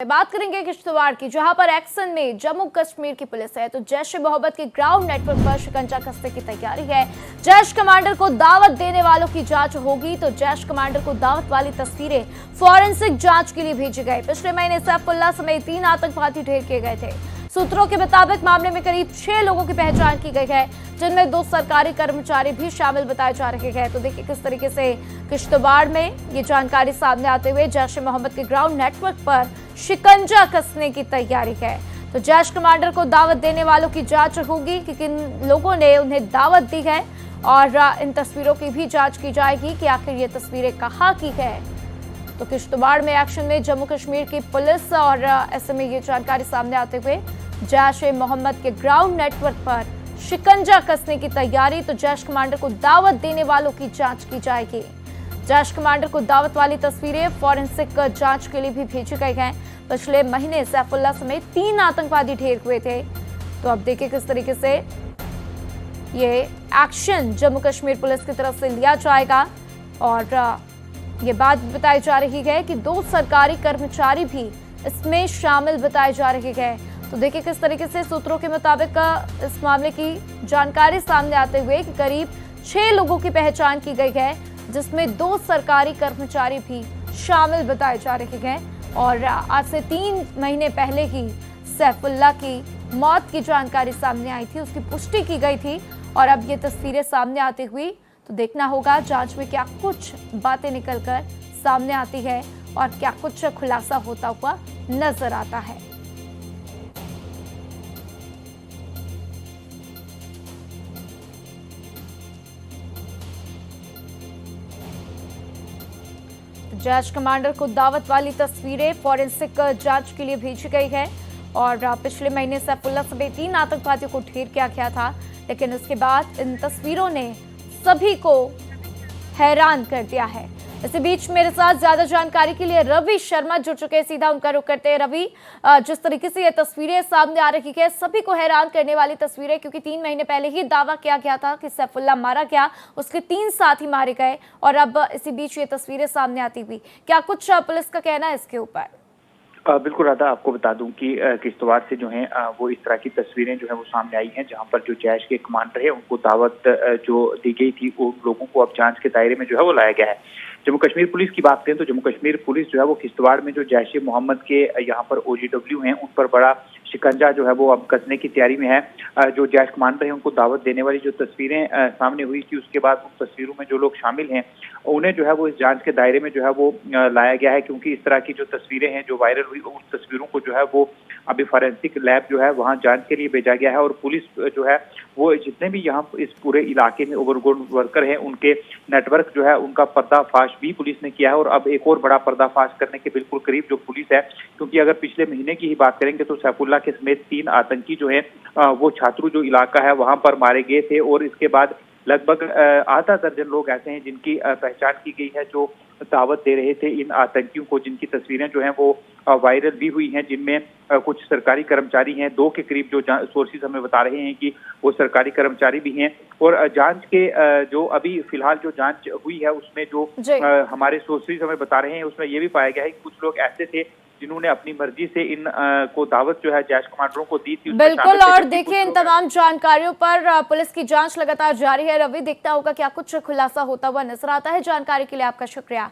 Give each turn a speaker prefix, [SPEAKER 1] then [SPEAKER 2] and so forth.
[SPEAKER 1] बात करेंगे किश्तवाड़ की, जहां पर एक्शन में जम्मू कश्मीर की पुलिस है तो जैश ए मोहम्मद के ग्राउंड नेटवर्क पर शिकंजा कसने की तैयारी है। जैश कमांडर को दावत देने वालों की जांच होगी तो जैश कमांडर को दावत वाली तस्वीरें फॉरेंसिक जांच के लिए भेजी गई। पिछले महीने सैफुल्लाह समेत 3 आतंकवादी ढेर किए गए थे। सूत्रों के मुताबिक मामले में करीब 6 लोगों की पहचान की गई है, जिनमें 2 सरकारी कर्मचारी भी शामिल बताए जा रहे हैं। तो देखिए किस तरीके से किश्तवाड़ में ये जानकारी सामने आते हुए जैश ए मोहम्मद के ग्राउंड नेटवर्क पर शिकंजा कसने की तैयारी है। तो जैश कमांडर को दावत देने वालों की जांच होगी कि किन लोगों ने उन्हें दावत दी है और इन तस्वीरों की भी जांच की जाएगी कि आखिर ये तस्वीरें कहाँ की है। तो किश्तवाड़ में एक्शन में जम्मू कश्मीर की पुलिस और ऐसे में ये जानकारी सामने आते हुए जैश ए मोहम्मद के ग्राउंड नेटवर्क पर शिकंजा कसने की तैयारी, तो जैश कमांडर को दावत देने वालों की जांच की जाएगी। जैश कमांडर को दावत वाली तस्वीरें फॉरेंसिक जांच के लिए भी भेजी गई हैं। पिछले महीने सैफुल्लाह समेत 3 आतंकवादी ढेर हुए थे। तो अब देखिए किस तरीके से ये एक्शन जम्मू कश्मीर पुलिस की तरफ से लिया जाएगा और ये बात बताई जा रही है कि 2 सरकारी कर्मचारी भी इसमें शामिल बताए जा रहे हैं। तो देखिए किस तरीके से सूत्रों के मुताबिक इस मामले की जानकारी सामने आते हुए कि करीब 6 लोगों की पहचान की गई है, जिसमें 2 सरकारी कर्मचारी भी शामिल बताए जा रहे हैं। और आज से 3 महीने पहले ही सैफुल्लाह की मौत की जानकारी सामने आई थी, उसकी पुष्टि की गई थी और अब ये तस्वीरें सामने आती हुई तो देखना होगा जांच में क्या कुछ बातें निकलकर सामने आती है और क्या कुछ खुलासा होता हुआ नजर आता है। जैश कमांडर को दावत वाली तस्वीरें फॉरेंसिक जांच के लिए भेजी गई है और पिछले महीने सैफुल्लाह समेत 3 आतंकवादियों को ढेर किया गया था, लेकिन उसके बाद इन तस्वीरों ने सभी को हैरान कर दिया है। इसी बीच मेरे साथ ज्यादा जानकारी के लिए रवि शर्मा जुड़ चुके हैं, सीधा उनका रुख करते हैं। रवि, जिस तरीके से ये तस्वीरें सामने आ रही है, सभी को हैरान करने वाली तस्वीरें, क्योंकि 3 महीने पहले ही दावा किया गया था कि सैफुल्लाह मारा गया, उसके 3 साथी मारे गए और अब इसी बीच ये तस्वीरें सामने आती हुई, क्या कुछ पुलिस का कहना है इसके ऊपर?
[SPEAKER 2] बिल्कुल राधा, आपको बता दूं कि किश्तवाड़ से जो है वो इस तरह की तस्वीरें जो है वो सामने आई हैं, जहां पर जो जैश के कमांडर है उनको दावत जो दी गई थी उन लोगों को अब जांच के दायरे में जो है वो लाया गया है। जम्मू कश्मीर पुलिस की बात करें तो जम्मू कश्मीर पुलिस जो है वो किश्तवाड़ में जो जैश ए मोहम्मद के यहाँ पर OGW हैं उन पर बड़ा शिकंजा जो है वो अब कसने की तैयारी में है। जो जैश कमांडर है उनको दावत देने वाली जो तस्वीरें सामने हुई थी, उसके बाद उन तस्वीरों में जो लोग शामिल हैं उन्हें जो है वो इस जांच के दायरे में जो है वो लाया गया है, क्योंकि इस तरह की जो तस्वीरें हैं जो वायरल हुई उन तस्वीरों को जो है वो अभी फॉरेंसिक लैब जो है वहाँ जांच के लिए भेजा गया है। और पुलिस जो है वो जितने भी यहाँ इस पूरे इलाके में ओवरग्राउंड वर्कर हैं उनके नेटवर्क जो है उनका पर्दाफाश भी पुलिस ने किया है और अब एक और बड़ा पर्दाफाश करने के बिल्कुल करीब जो पुलिस है, क्योंकि अगर पिछले महीने की ही बात करेंगे तो सैफुल्लाह के समेत 3 आतंकी जो है वो छात्रू जो इलाका है वहां पर मारे गए थे और इसके बाद लगभग आधा दर्जन लोग ऐसे हैं जिनकी पहचान की गई है जो दावत दे रहे थे इन आतंकियों को, जिनकी तस्वीरें जो हैं वो वायरल भी हुई हैं, जिनमें कुछ सरकारी कर्मचारी हैं, 2 के करीब जो सोर्सेज हमें बता रहे हैं कि वो सरकारी कर्मचारी भी हैं। और जांच के जो अभी फिलहाल जो जांच हुई है उसमें जो हमारे सोर्सेज हमें बता रहे हैं उसमें ये भी पाया गया है कि कुछ लोग ऐसे थे जिन्होंने अपनी मर्जी से इन को दावत जो है जैश कमांडरों को दी थी।
[SPEAKER 1] बिल्कुल, और देखिए इन तमाम जानकारियों पर पुलिस की जांच लगातार जारी है। रवि, देखता होगा क्या कुछ खुलासा होता हुआ नजर आता है। जानकारी के लिए आपका शुक्रिया।